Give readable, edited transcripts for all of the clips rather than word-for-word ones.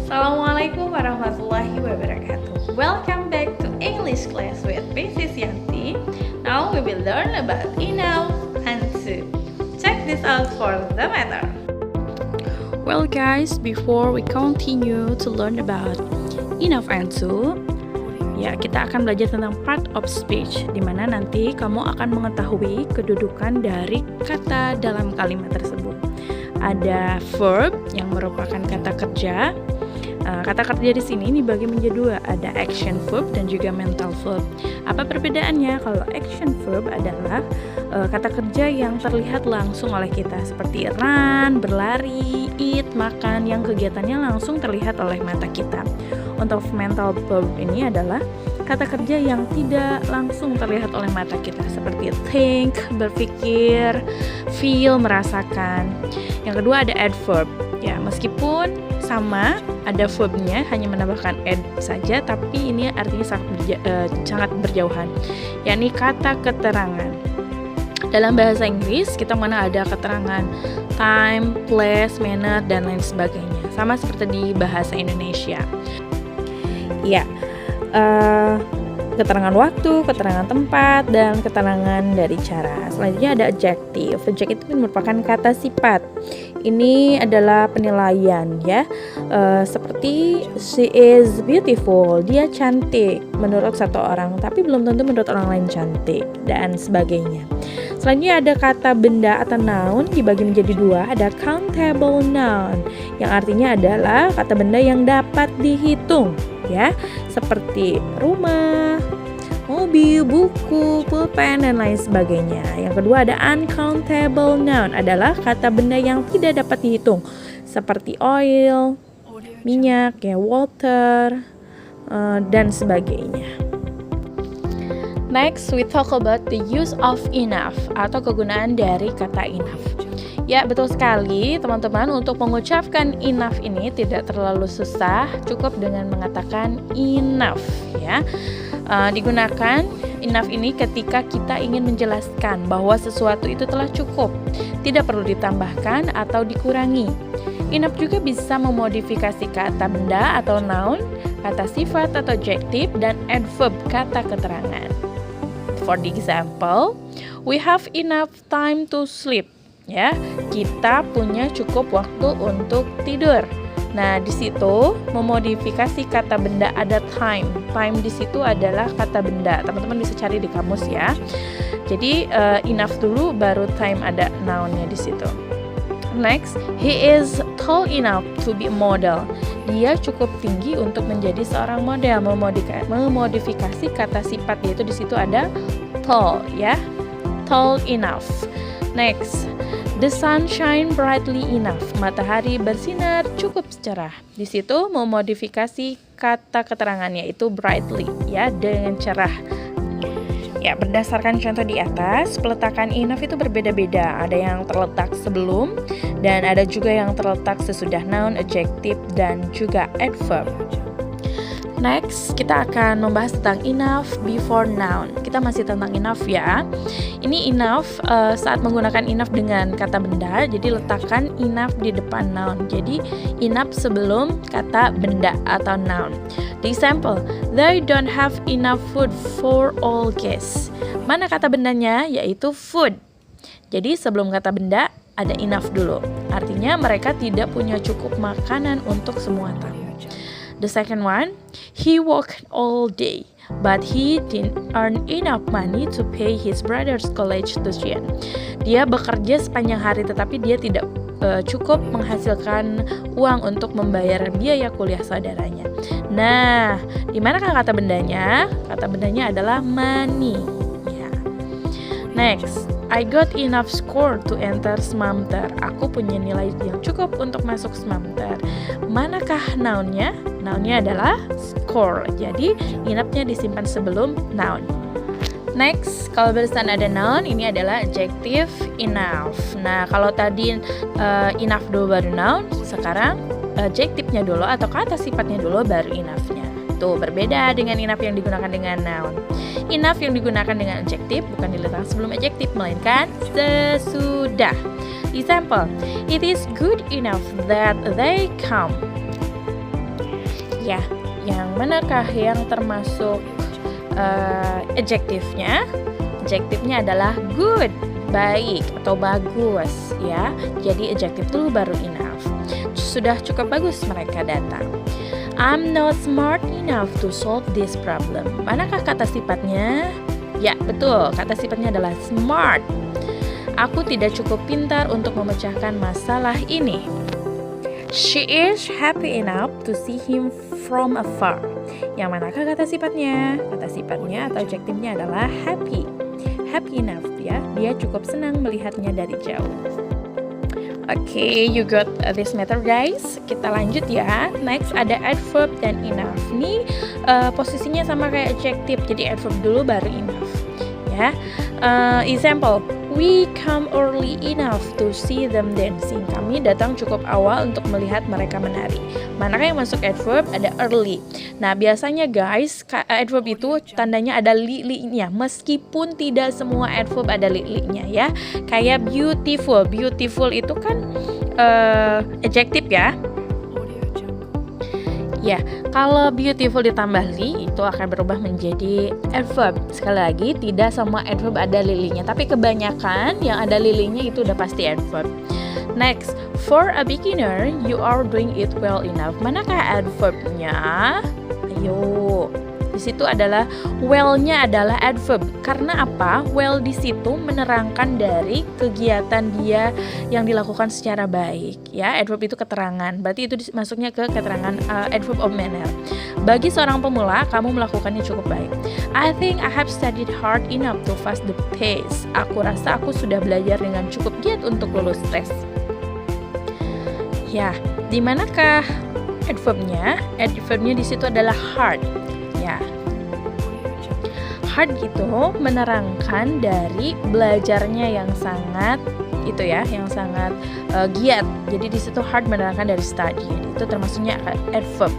Assalamualaikum warahmatullahi wabarakatuh. Welcome back to English class with Mrs. Yanti. Now we will learn about enough and to. Check this out for the matter. Well guys, before we continue to learn about enough and to, ya kita akan belajar tentang part of speech, di mana nanti kamu akan mengetahui kedudukan dari kata dalam kalimat tersebut. Ada verb yang merupakan kata kerja. Kata kerja di sini dibagi menjadi dua, ada action verb dan juga mental verb. Apa perbedaannya? Kalau action verb adalah kata kerja yang terlihat langsung oleh kita, seperti run, berlari, eat, makan, yang kegiatannya langsung terlihat oleh mata kita. Untuk mental verb ini adalah kata kerja yang tidak langsung terlihat oleh mata kita, seperti think, berpikir, feel, merasakan. Yang kedua ada adverb. Ya, meskipun sama ada verbnya, hanya menambahkan ed saja, tapi ini artinya sangat berjauhan, yakni kata keterangan. Dalam bahasa Inggris kita mana ada keterangan time, place, manner, dan lain sebagainya, sama seperti di bahasa Indonesia. Ya, keterangan waktu, keterangan tempat, dan keterangan dari cara. Selanjutnya ada adjective. Adjective itu merupakan kata sifat. Ini adalah penilaian, ya. Seperti she is beautiful, dia cantik menurut satu orang, tapi belum tentu menurut orang lain cantik, dan sebagainya. Selanjutnya ada kata benda atau noun, dibagi menjadi dua. Ada countable noun, yang artinya adalah kata benda yang dapat dihitung, ya, seperti rumah, mobil, buku, pulpen, dan lain sebagainya. Yang kedua ada uncountable noun, adalah kata benda yang tidak dapat dihitung, seperti oil, minyak, ya, water, dan sebagainya. Next, we talk about the use of enough, atau kegunaan dari kata enough. Ya, betul sekali teman-teman, untuk mengucapkan enough ini tidak terlalu susah, cukup dengan mengatakan enough, ya. Digunakan enough ini ketika kita ingin menjelaskan bahwa sesuatu itu telah cukup, tidak perlu ditambahkan atau dikurangi. Enough juga bisa memodifikasi kata benda atau noun, kata sifat atau adjective, dan adverb kata keterangan. For the example, we have enough time to sleep. Ya, kita punya cukup waktu untuk tidur. Nah, di situ memodifikasi kata benda ada time. Time di situ adalah kata benda. Teman-teman bisa cari di kamus ya. Jadi enough dulu, baru time ada nounnya di situ. Next, he is tall enough to be a model. Dia cukup tinggi untuk menjadi seorang model. Memodifikasi kata sifat, yaitu di situ ada tall, ya. Tall enough. Next, the sun shine brightly enough. Matahari bersinar cukup cerah. Di situ memodifikasi kata keterangannya, yaitu brightly, ya, dengan cerah. Ya, berdasarkan contoh di atas, peletakan enough itu berbeda-beda. Ada yang terletak sebelum, dan ada juga yang terletak sesudah noun, adjective, dan juga adverb. Next, kita akan membahas tentang enough before noun. Kita masih tentang enough, ya. Ini enough saat menggunakan enough dengan kata benda, jadi letakkan enough di depan noun. Jadi enough sebelum kata benda atau noun. The example, they don't have enough food for all guests. Mana kata bendanya? Yaitu food. Jadi sebelum kata benda ada enough dulu. Artinya mereka tidak punya cukup makanan untuk semua tamu. The second one, he worked all day, but he didn't earn enough money to pay his brother's college tuition. Dia bekerja sepanjang hari, tetapi dia tidak cukup menghasilkan uang untuk membayar biaya kuliah saudaranya. Nah, di manakah kata bendanya? Kata bendanya adalah money. Ya. Next, I got enough score to enter SMAMTER. Aku punya nilai yang cukup untuk masuk SMAMTER. Manakah nounnya? Nounnya adalah score. Jadi enoughnya disimpan sebelum noun. Next, kalau barusan ada noun, ini adalah adjective enough. Nah, kalau tadi enough dulu baru noun, sekarang adjective-nya dulu atau kata sifatnya dulu baru enough-nya. Tuh, berbeda dengan enough yang digunakan dengan noun. Enough yang digunakan dengan adjective bukan diletakkan sebelum adjective, melainkan sesudah. Example, it is good enough that they come. Ya, yang manakah yang termasuk adjektifnya? Adjektifnya adalah good, baik atau bagus ya. Jadi adjektif dulu baru enough. Sudah cukup bagus mereka datang. I'm not smart enough to solve this problem. Manakah kata sifatnya? Ya, betul. Kata sifatnya adalah smart. Aku tidak cukup pintar untuk memecahkan masalah ini. She is happy enough to see him from afar. Yang manakah kata sifatnya? Kata sifatnya atau adjektifnya adalah happy. Happy enough ya. Dia cukup senang melihatnya dari jauh. Oke, you got this matter guys. Kita lanjut ya. Next ada adverb dan enough. Ini posisinya sama kayak adjective. Jadi adverb dulu baru enough. Ya. Example, we come early enough to see them dancing. Kami datang cukup awal untuk melihat mereka menari. Manakah yang masuk adverb? Ada early. Nah, biasanya guys, adverb itu tandanya ada li-nya. Meskipun tidak semua adverb ada li-nya ya. Kayak beautiful. Beautiful itu kan adjective ya. Ya, kalau beautiful ditambah li itu akan berubah menjadi adverb. Sekali lagi, tidak semua adverb ada lilinya, tapi kebanyakan yang ada lilinya itu udah pasti adverb. Next, for a beginner, you are doing it well enough. Manakah adverbnya? Ayo. Di situ adalah well-nya adalah adverb. Karena apa? Well di situ menerangkan dari kegiatan dia yang dilakukan secara baik. Ya, adverb itu keterangan. Berarti itu masuknya ke keterangan adverb of manner. Bagi seorang pemula, kamu melakukannya cukup baik. I think I have studied hard enough to pass the test. Aku rasa aku sudah belajar dengan cukup giat untuk lulus tes. Ya, di manakah adverbnya? Adverbnya di situ adalah hard. Ya, hard gitu menerangkan dari belajarnya yang sangat itu ya, yang sangat giat. Jadi di situ hard menerangkan dari study. Itu termasuknya adverb.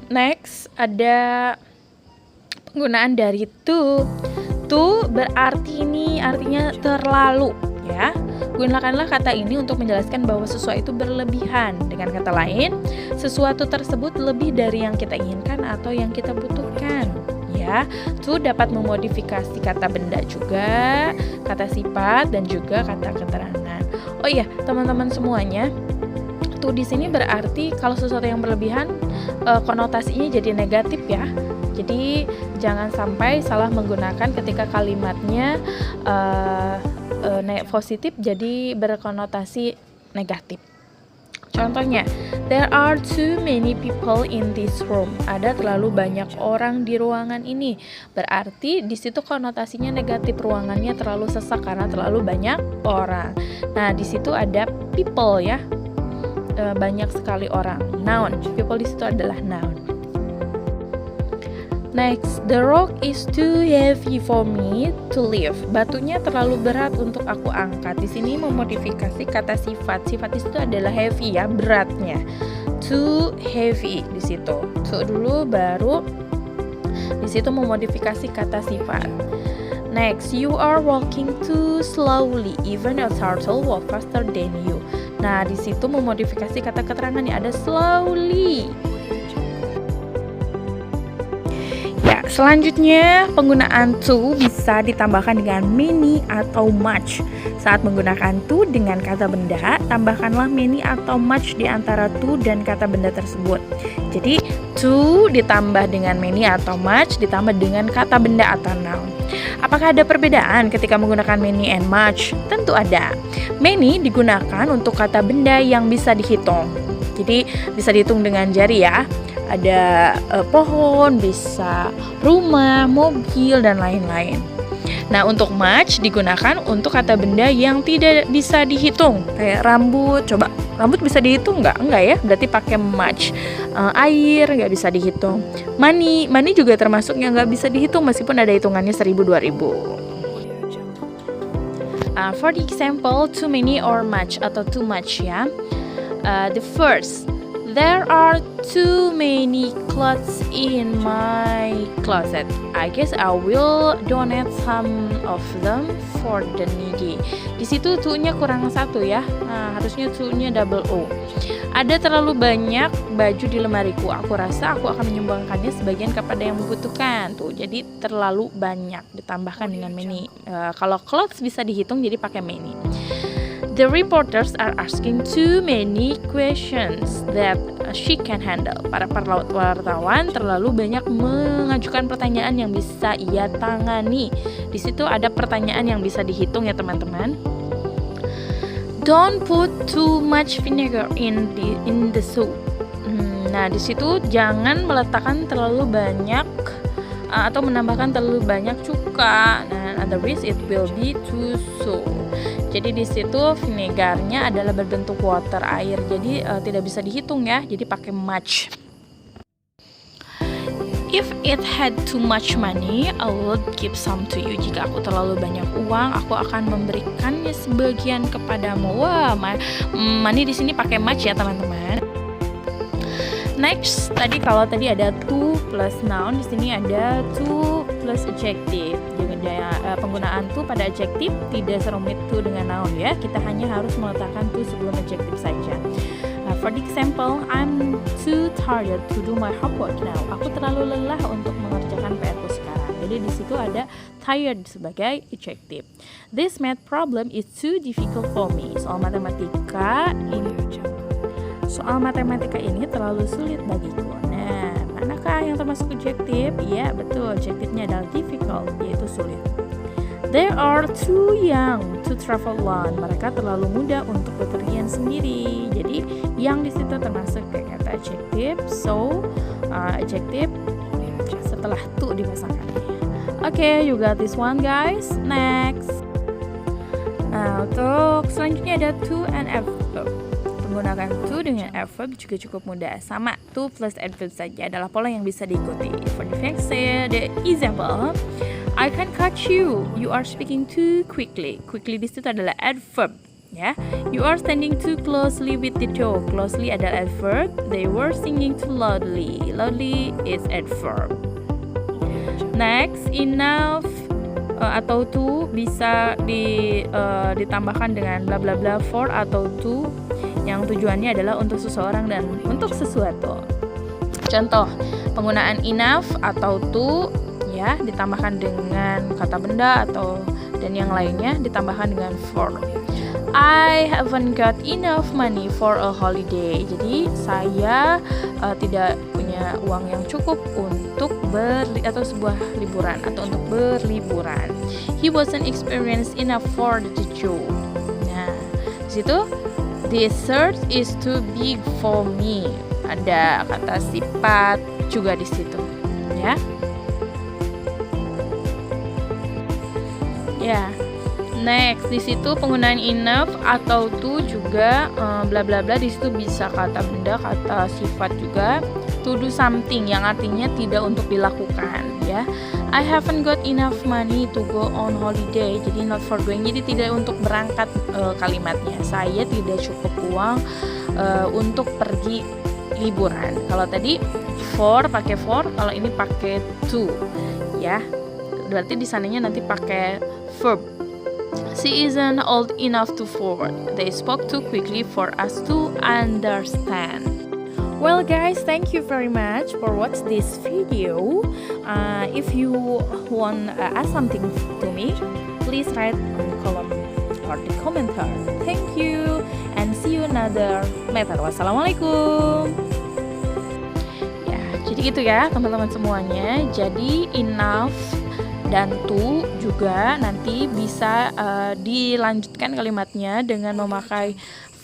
Next ada penggunaan dari to. To berarti ini artinya terlalu ya. Gunakanlah kata ini untuk menjelaskan bahwa sesuatu itu berlebihan. Dengan kata lain, sesuatu tersebut lebih dari yang kita inginkan atau yang kita butuhkan. Ya, to dapat memodifikasi kata benda juga, kata sifat dan juga kata keterangan. Oh iya, teman-teman semuanya, to di sini berarti kalau sesuatu yang berlebihan konotasinya jadi negatif ya. Jadi jangan sampai salah menggunakan ketika kalimatnya positif jadi berkonotasi negatif. Contohnya, there are too many people in this room. Ada terlalu banyak orang di ruangan ini. Berarti di situ konotasinya negatif, ruangannya terlalu sesak karena terlalu banyak orang. Nah, di situ ada people ya. Banyak sekali orang. Noun. People di situ adalah noun. Next, the rock is too heavy for me to lift. Batunya terlalu berat untuk aku angkat. Di sini memodifikasi kata sifat. Sifat di situ adalah heavy ya, beratnya. Too heavy di situ. Too dulu baru di situ memodifikasi kata sifat. Next, you are walking too slowly. Even a turtle walk faster than you. Nah, di situ memodifikasi kata keterangannya ada slowly. Selanjutnya, penggunaan to bisa ditambahkan dengan many atau much. Saat menggunakan to dengan kata benda, tambahkanlah many atau much di antara to dan kata benda tersebut. Jadi, to ditambah dengan many atau much ditambah dengan kata benda atau noun. Apakah ada perbedaan ketika menggunakan many and much? Tentu ada. Many digunakan untuk kata benda yang bisa dihitung. Jadi, bisa dihitung dengan jari ya. Ada pohon, bisa rumah, mobil, dan lain-lain. Nah, untuk much digunakan untuk kata benda yang tidak bisa dihitung. Kayak rambut, coba rambut bisa dihitung nggak? Enggak ya, berarti pakai much. Air nggak bisa dihitung. Money juga termasuk yang nggak bisa dihitung meskipun ada hitungannya 1000-2000. For the example, too many or much atau too much ya. The first, there are too many clothes in my closet. I guess I will donate some of them for the needy. Di situ to-nya kurang satu ya. Nah, harusnya to-nya double O. Ada terlalu banyak baju di lemariku. Aku rasa aku akan menyumbangkannya sebagian kepada yang membutuhkan. Tuh, jadi terlalu banyak ditambahkan dengan many. Kalau clothes bisa dihitung jadi pakai many. The reporters are asking too many questions that she can handle. Para wartawan terlalu banyak mengajukan pertanyaan yang bisa ia tangani. Di situ ada pertanyaan yang bisa dihitung ya teman-teman. Don't put too much vinegar in the soup. Nah, di situ jangan meletakkan terlalu banyak atau menambahkan terlalu banyak cuka. Nah, otherwise it will be too sour. Jadi di situ vinegarnya adalah berbentuk water, air. Jadi tidak bisa dihitung ya. Jadi pakai much. If it had too much money, I would give some to you. Jika aku terlalu banyak uang, aku akan memberikannya sebagian kepadamu. Wah, money di sini pakai much ya teman-teman. Next, kalau tadi ada to plus noun, di sini ada to plus adjective. Jadi penggunaan to pada adjective tidak serumit to dengan noun ya. Kita hanya harus meletakkan to sebelum adjective saja. For the example, I'm too tired to do my homework now. Aku terlalu lelah untuk mengerjakan PR-ku sekarang. Jadi di situ ada tired sebagai adjective. This math problem is too difficult for me. Soal matematika ini terlalu sulit bagiku. Nah, manakah yang termasuk adjective? Iya, betul. Adjective-nya adalah difficult, yaitu sulit. They are too young to travel alone. Mereka terlalu muda untuk bepergian sendiri. Jadi, yang di situ termasuk kayak kata adjective. So, adjective setelah to dipasangkannya. Okay, you got this one, guys. Next. Nah, untuk selanjutnya ada to and adverb. Menggunakan to dengan adverb juga cukup mudah. Sama, to plus adverb saja adalah pola yang bisa diikuti. For the example, I can catch you. You are speaking too quickly. Quickly di situ adalah adverb. Ya, you are standing too closely with the door. Closely adalah adverb. They were singing too loudly. Loudly is adverb. Next, enough atau to bisa ditambahkan dengan bla bla bla for atau to yang tujuannya adalah untuk seseorang dan untuk sesuatu. Contoh, penggunaan enough atau to ya ditambahkan dengan kata benda atau dan yang lainnya ditambahkan dengan for. I haven't got enough money for a holiday. Jadi saya tidak punya uang yang cukup untuk sebuah liburan atau untuk berliburan. He wasn't experienced enough for the job. Nah, di situ this shirt is too big for me. Ada kata sifat juga di situ, ya. Ya. Next, di situ penggunaan enough atau to juga bla bla bla, di situ bisa kata benda, kata sifat juga. To do something yang artinya tidak untuk dilakukan, ya. I haven't got enough money to go on holiday. Jadi not for going. Jadi tidak untuk berangkat kalimatnya. Saya tidak cukup uang untuk pergi liburan. Kalau tadi for pakai for, kalau ini pakai to, ya. Berarti di sananya nanti pakai verb. She isn't old enough to forward. They spoke too quickly for us to understand. Well guys, thank you very much for watch this video. If you want ask something to me, please write on the column or the commenter. Thank you and see you another method. Wassalamualaikum. Ya, jadi gitu ya teman-teman semuanya. Jadi enough dan to juga nanti bisa dilanjutkan kalimatnya dengan memakai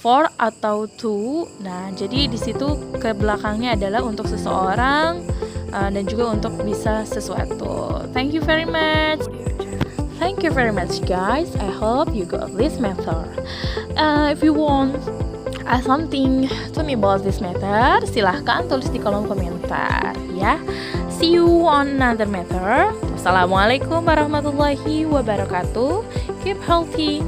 for atau to. Nah, jadi di situ ke belakangnya adalah untuk seseorang dan juga untuk bisa sesuatu. Thank you very much. Thank you very much guys. I hope you got this method. If you want something to me about this method, silahkan tulis di kolom komentar ya. See you on another method. Wassalamualaikum warahmatullahi wabarakatuh. Keep healthy.